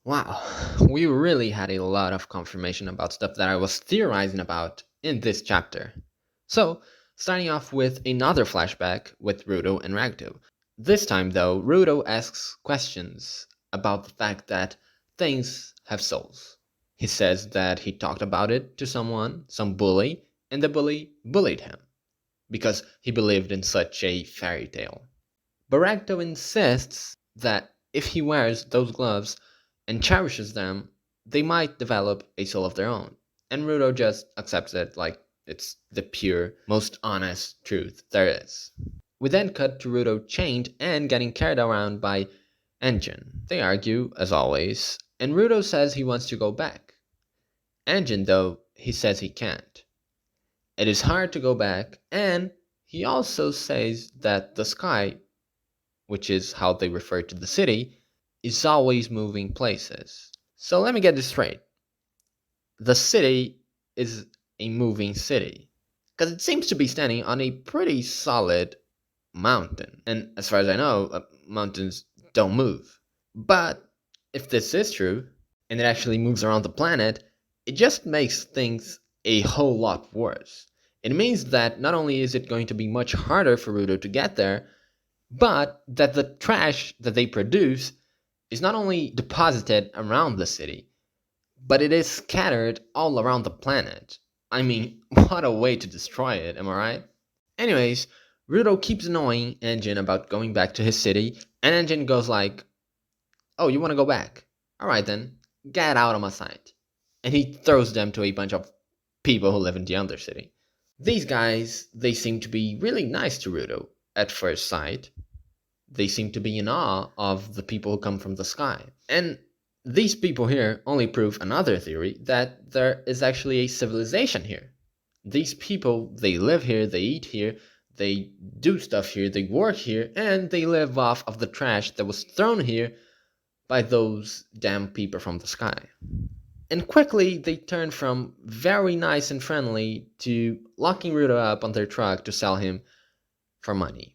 Wow, we really had a lot of confirmation about stuff that I was theorizing about in this chapter. So, starting off with another flashback with Rudo and Ragdo. This time, though, Rudo asks questions about the fact that things have souls. He says that he talked about it to someone, some bully, and the bully bullied him because he believed in such a fairy tale. Baracto insists that if he wears those gloves and cherishes them, they might develop a soul of their own. And Rudo just accepts it like it's the pure, most honest truth there is. We then cut to Rudo chained and getting carried around by Engine. They argue, as always, and Rudo says he wants to go back. Engine, though, he says he can't. It is hard to go back, and he also says that the sky, which is how they refer to the city, is always moving places. So let me get this straight. The city is a moving city because it seems to be standing on a pretty solid mountain. And as far as I know, mountains don't move. But if this is true, and it actually moves around the planet, it just makes things a whole lot worse. It means that not only is it going to be much harder for Rudo to get there, but that the trash that they produce is not only deposited around the city, but it is scattered all around the planet. I mean, what a way to destroy it, am I right? Anyways, Rudo keeps annoying Engine about going back to his city, and Engine goes like, "Oh, you want to go back? Alright then, get out of my sight." And he throws them to a bunch of people who live in the Undercity. These guys, they seem to be really nice to Rudo at first sight. They seem to be in awe of the people who come from the sky. And these people here only prove another theory that there is actually a civilization here. These people, they live here, they eat here, they do stuff here, they work here, and they live off of the trash that was thrown here by those damn people from the sky. And quickly they turn from very nice and friendly to locking Rudo up on their truck to sell him for money.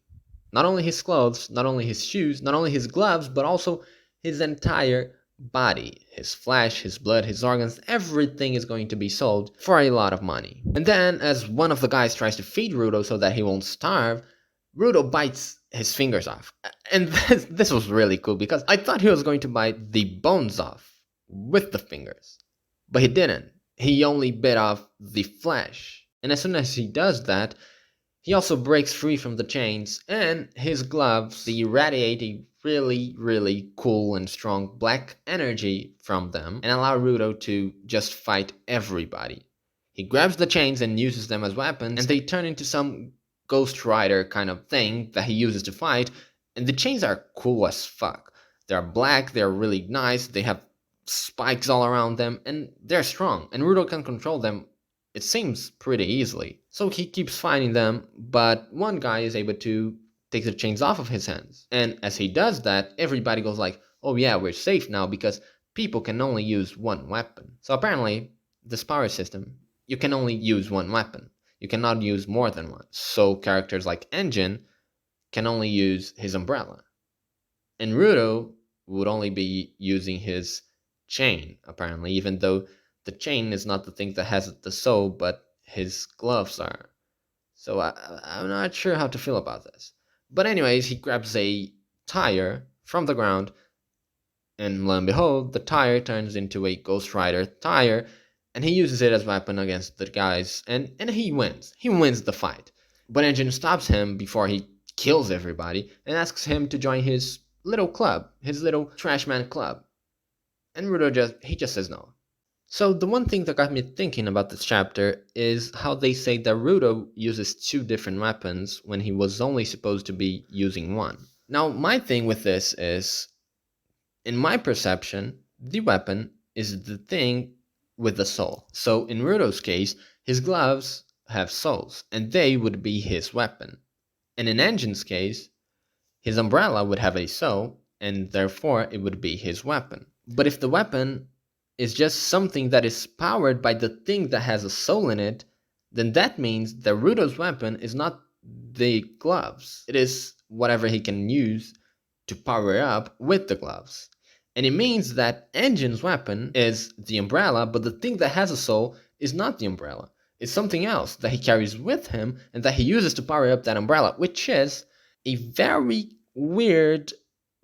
Not only his clothes, not only his shoes, not only his gloves, but also his entire body. His flesh, his blood, his organs, everything is going to be sold for a lot of money. And then, as one of the guys tries to feed Rudo so that he won't starve, Rudo bites his fingers off. And this was really cool because I thought he was going to bite the bones off with the fingers. But he didn't. He only bit off the flesh. And as soon as he does that, he also breaks free from the chains, and his gloves, they radiate a really, really cool and strong black energy from them and allow Rudo to just fight everybody. He grabs the chains and uses them as weapons, and they turn into some Ghost Rider kind of thing that he uses to fight, and the chains are cool as fuck. They're black, they're really nice, they have spikes all around them, and they're strong, and Rudo can control them, it seems, pretty easily. So he keeps fighting them, but one guy is able to take the chains off of his hands. And as he does that, everybody goes like, "Oh yeah, we're safe now because people can only use one weapon." So apparently, this power system, you can only use one weapon. You cannot use more than one. So characters like Engine can only use his umbrella. And Rudo would only be using his chain, apparently, even though the chain is not the thing that has the soul, but his gloves are. So I'm not sure how to feel about this. But anyways, he grabs a tire from the ground, and lo and behold, the tire turns into a Ghost Rider tire, and he uses it as a weapon against the guys, and he wins. He wins the fight. But Engine stops him before he kills everybody, and asks him to join his little club, his little Trashman club. And Rudo just says no. So the one thing that got me thinking about this chapter is how they say that Rudo uses two different weapons when he was only supposed to be using one. Now, my thing with this is, in my perception, the weapon is the thing with the soul. So in Rudo's case, his gloves have souls, and they would be his weapon. And in Engine's case, his umbrella would have a soul, and therefore it would be his weapon. But if the weapon is just something that is powered by the thing that has a soul in it, then that means that Rudo's weapon is not the gloves. It is whatever he can use to power up with the gloves. And it means that Engin's weapon is the umbrella, but the thing that has a soul is not the umbrella. It's something else that he carries with him and that he uses to power up that umbrella, which is a very weird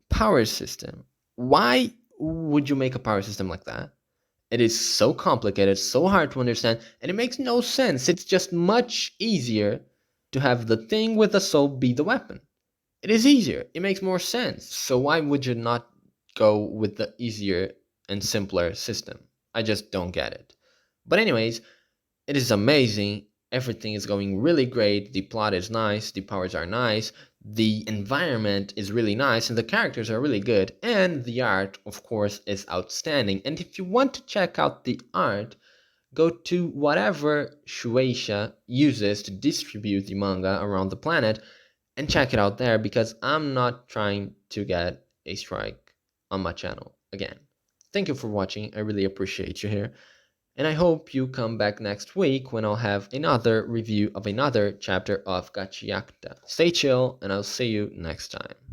power system. Why would you make a power system like that? It is so complicated, so hard to understand, and it makes no sense. It's just much easier to have the thing with the soul be the weapon. It is easier. It makes more sense. So why would you not go with the easier and simpler system? I just don't get it. But anyways, it is amazing. Everything is going really great. The plot is nice. The powers are nice. The environment is really nice. And the characters are really good. And the art, of course, is outstanding. And if you want to check out the art, go to whatever Shueisha uses to distribute the manga around the planet and check it out there, because I'm not trying to get a strike on my channel again. Thank you for watching. I really appreciate you here. And I hope you come back next week when I'll have another review of another chapter of Gachiakuta. Stay chill, and I'll see you next time.